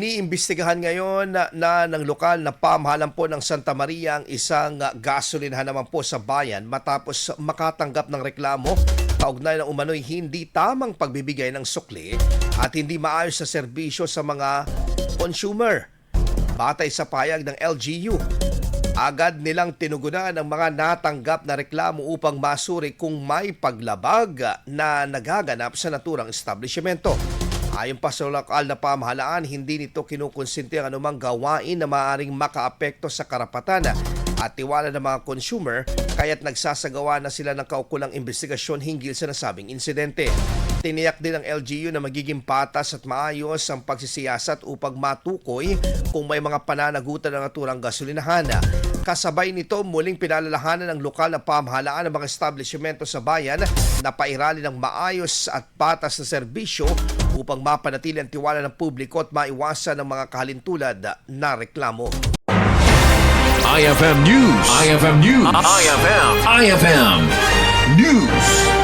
Iniimbestigahan ngayon ng lokal na pamahalaan po ng Santa Maria ang isang gasolinhan naman po sa bayan matapos makatanggap ng reklamo kaugnay ng umano'y hindi tamang pagbibigay ng sukli at hindi maayos sa serbisyo sa mga consumer. Batay sa payag ng LGU, agad nilang tinugunan ang mga natanggap na reklamo upang masuri kung may paglabag na nagaganap sa naturang establishmento. Ayon pa sa lokal na pamahalaan, hindi nito kinukonsinti ang anumang gawain na maaaring makaapekto sa karapatan at tiwala ng mga consumer, kaya't nagsasagawa na sila ng kaukulang investigasyon hinggil sa nasabing insidente. Tiniyak din ng LGU na magiging patas at maayos ang pagsisiyasat upang matukoy kung may mga pananagutan ng naturang gasolinahan. Kasabay nito, muling pinalalahanan ng lokal na pamahalaan ng mga establishmento sa bayan na pairali ng maayos at patas na serbisyo upang mapanatili ang tiwala ng publiko at maiwasan ang mga kahalintulad na reklamo. IFM News. IFM News. IFM News.